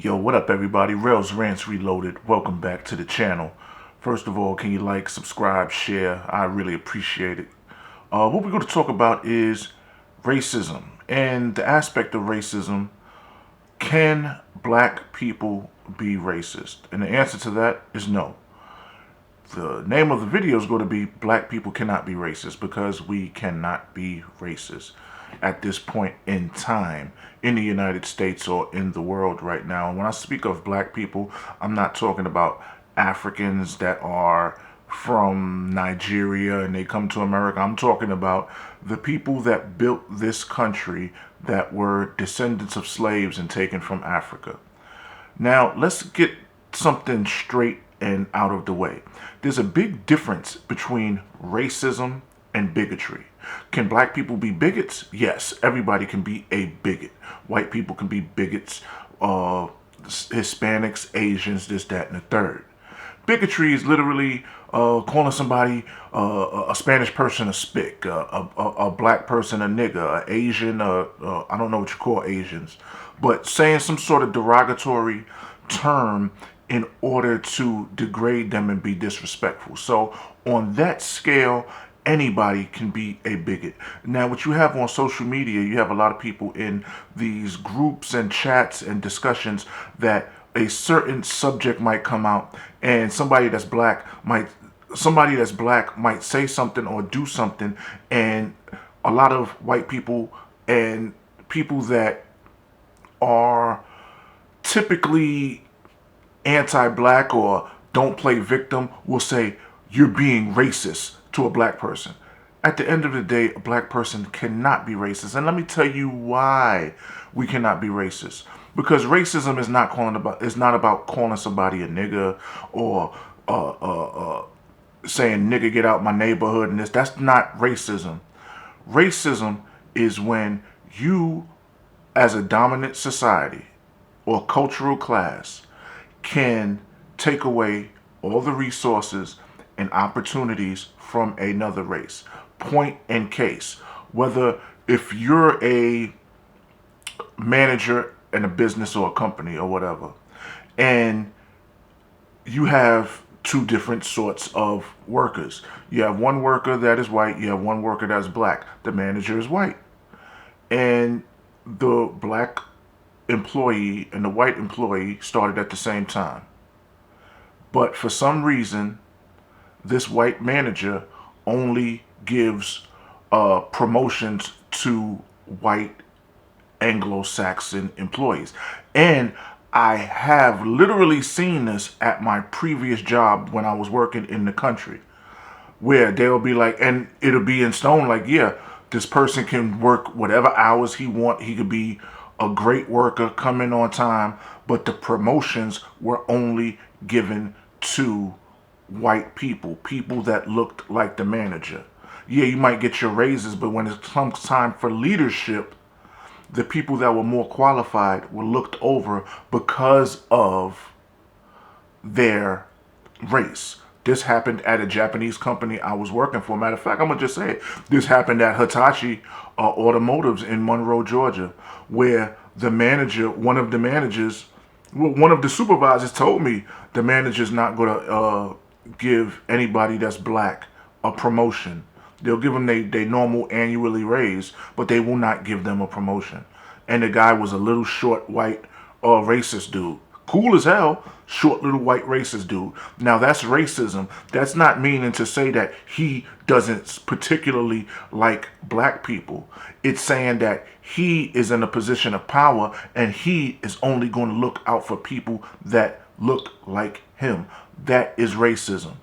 Yo, what up everybody? Rails Rants Reloaded. Welcome back to the channel. First of all, can you like, subscribe, share? I really appreciate it. What we're going to talk about is racism and the aspect of racism. Can black people be racist? And the answer to that is no. The name of the video is going to be Black People Cannot Be Racist, because we cannot be racist at this point in time in the United States or in the world right now. And when I speak of black people, I'm not talking about Africans that are from Nigeria and they come to America. I'm talking about the people that built this country that were descendants of slaves and taken from Africa. Now, let's get something straight and out of the way. There's a big difference between racism and bigotry. Can black people be bigots? Yes, everybody can be a bigot. White people can be bigots, Hispanics, Asians, this, that, and the third. Bigotry is literally calling somebody a Spanish person a spick, a black person a nigger, an Asian, I don't know what you call Asians, but saying some sort of derogatory term in order to degrade them and be disrespectful. So on that scale, anybody can be a bigot. Now, what you have on social media, you have a lot of people in these groups and chats and discussions that a certain subject might come out and somebody that's black might say something or do something, and a lot of white people and people that are typically anti-black or don't play victim will say you're being racist to a black person. At the end of the day, a black person cannot be racist, and let me tell you why we cannot be racist. Because racism is not about calling somebody a nigger or saying nigger get out my neighborhood and this. That's not racism. Racism is when you, as a dominant society or cultural class, can take away all the resources and opportunities from another race. Point in case, whether if you're a manager in a business or a company or whatever, and you have two different sorts of workers. You have one worker that is white, you have one worker that is black. The manager is white. And the black employee and the white employee started at the same time. But for some reason, this white manager only gives promotions to white Anglo-Saxon employees. And I have literally seen this at my previous job when I was working in the country, where they'll be like, and it'll be in stone, like, yeah, this person can work whatever hours he want. He could be a great worker, come in on time, but the promotions were only given to white people, people that looked like the manager. Yeah, you might get your raises, but when it comes time for leadership, the people that were more qualified were looked over because of their race. This happened at a Japanese company I was working for. Matter of fact, I'm going to just say it. This happened at Hitachi Automotives in Monroe, Georgia, where the manager, one of the supervisors told me the manager's not going to give anybody that's black a promotion. They'll give them they normal annually raise, but they will not give them a promotion. And the guy was a little short white racist dude. Cool as hell, short little white racist dude. Now that's racism. That's not meaning to say that he doesn't particularly like black people. It's saying that he is in a position of power and he is only going to look out for people that look like him. That is racism.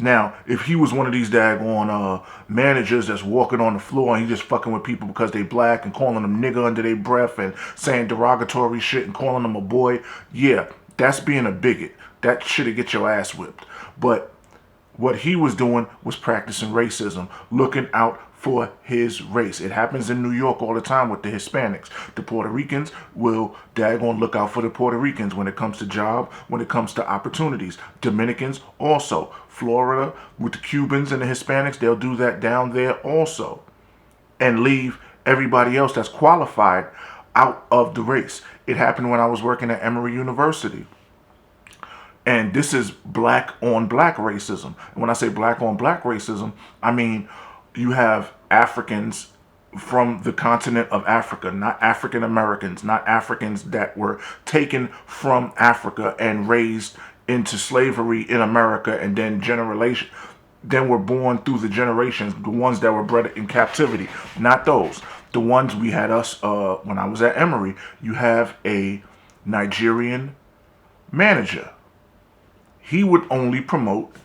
Now, if he was one of these daggone managers that's walking on the floor and he just fucking with people because they black and calling them nigger under their breath and saying derogatory shit and calling them a boy, yeah, that's being a bigot. That shit'll get your ass whipped. But what he was doing was practicing racism, looking out for his race. It happens in New York all the time with the Hispanics. The Puerto Ricans will daggone look out for the Puerto Ricans when it comes to job, when it comes to opportunities. Dominicans also. Florida with the Cubans and the Hispanics, they'll do that down there also. And leave everybody else that's qualified out of the race. It happened when I was working at Emory University. And this is black on black racism. And when I say black on black racism, I mean you have Africans from the continent of Africa, not African Americans, not Africans that were taken from Africa and raised into slavery in America and then were born through the generations, the ones that were bred in captivity. Not those. The ones we had us, when I was at Emory, you have a Nigerian manager. He would only promote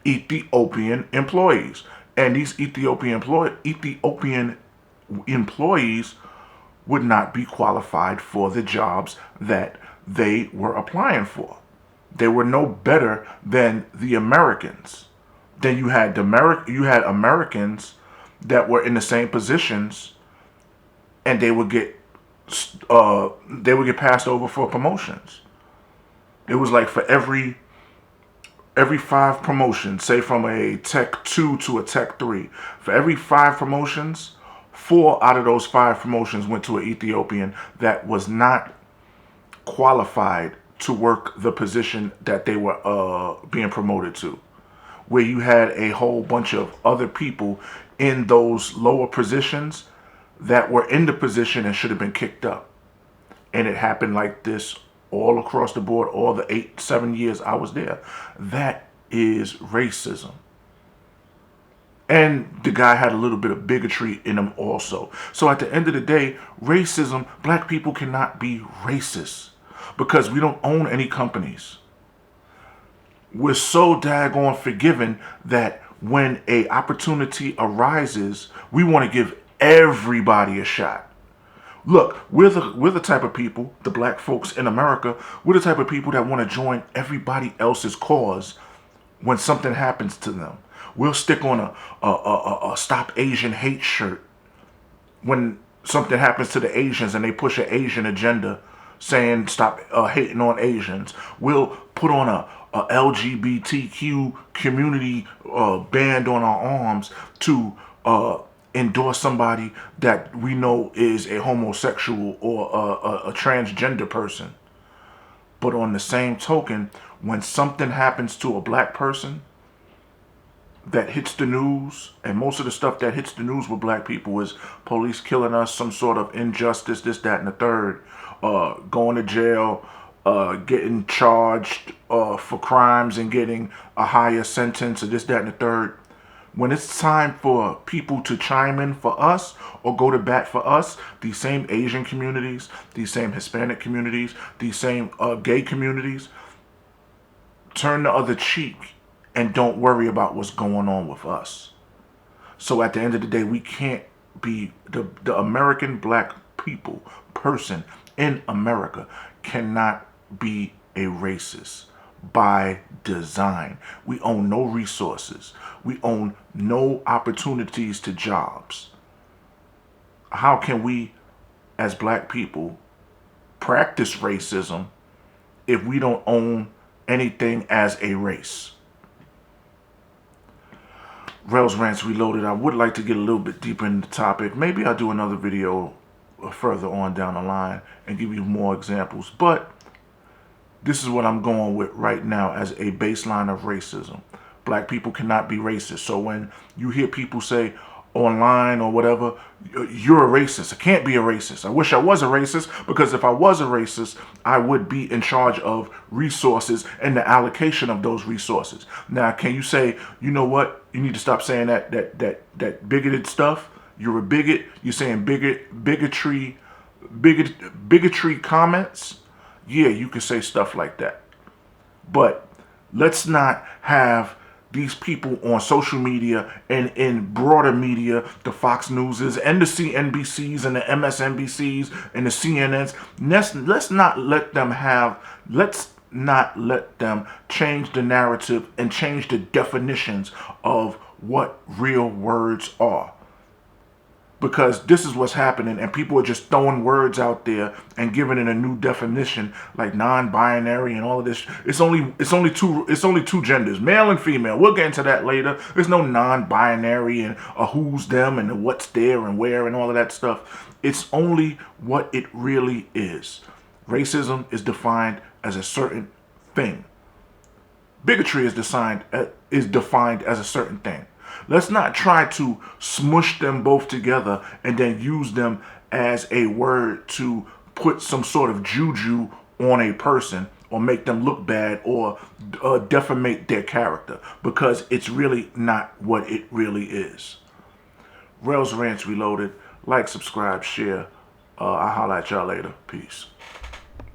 Ethiopian employees. And these Ethiopian employees would not be qualified for the jobs that they were applying for. They were no better than the Americans. Then you had Americans that were in the same positions, and they would get passed over for promotions. It was like for every 5 promotions, say from a Tech 2 to a Tech 3, for every 5 promotions, 4 out of those 5 promotions went to an Ethiopian that was not qualified to work the position that they were being promoted to. Where you had a whole bunch of other people in those lower positions that were in the position and should have been kicked up. And it happened like this all across the board, all the 7 years I was there. That is racism. And the guy had a little bit of bigotry in him also. So at the end of the day, racism, black people cannot be racist because we don't own any companies. We're so daggone forgiving that when a opportunity arises, we want to give everybody a shot. Look, we're the type of people, the black folks in America, we're the type of people that want to join everybody else's cause when something happens to them. We'll stick on a Stop Asian Hate shirt when something happens to the Asians and they push an Asian agenda saying stop hating on Asians. We'll put on a LGBTQ community band on our arms to endorse somebody that we know is a homosexual or a transgender person. But on the same token, when something happens to a black person that hits the news, and most of the stuff that hits the news with black people is police killing us, some sort of injustice, this, that, and the third, going to jail, getting charged for crimes and getting a higher sentence, or this, that, and the third. When it's time for people to chime in for us or go to bat for us, these same Asian communities, these same Hispanic communities, these same gay communities, turn the other cheek and don't worry about what's going on with us. So at the end of the day, we can't be the American black person in America cannot be a racist by design. We own no resources. We own no opportunities to jobs. How can we, as black people, practice racism if we don't own anything as a race? Rails Rants Reloaded. I would like to get a little bit deeper into the topic. Maybe I'll do another video further on down the line and give you more examples. But this is what I'm going with right now as a baseline of racism. Black people cannot be racist. So when you hear people say online or whatever, you're a racist. I can't be a racist. I wish I was a racist, because if I was a racist, I would be in charge of resources and the allocation of those resources. Now, can you say, you know what? You need to stop saying that bigoted stuff. You're a bigot. You're saying bigotry comments. Yeah, you can say stuff like that. But let's not have these people on social media and in broader media, the Fox Newses and the CNBCs and the MSNBCs and the CNNs. Let's not let them change the narrative and change the definitions of what real words are. Because this is what's happening, and people are just throwing words out there and giving it a new definition, like non-binary and all of this. It's only two genders, male and female. We'll get into that later. There's no non-binary and a who's them and a what's there and where and all of that stuff. It's only what it really is. Racism is defined as a certain thing. Bigotry is defined as a certain thing. Let's not try to smush them both together and then use them as a word to put some sort of juju on a person or make them look bad or defamate their character, because it's really not what it really is. Rails Rants Reloaded. Like, subscribe, share. I'll holler at y'all later. Peace.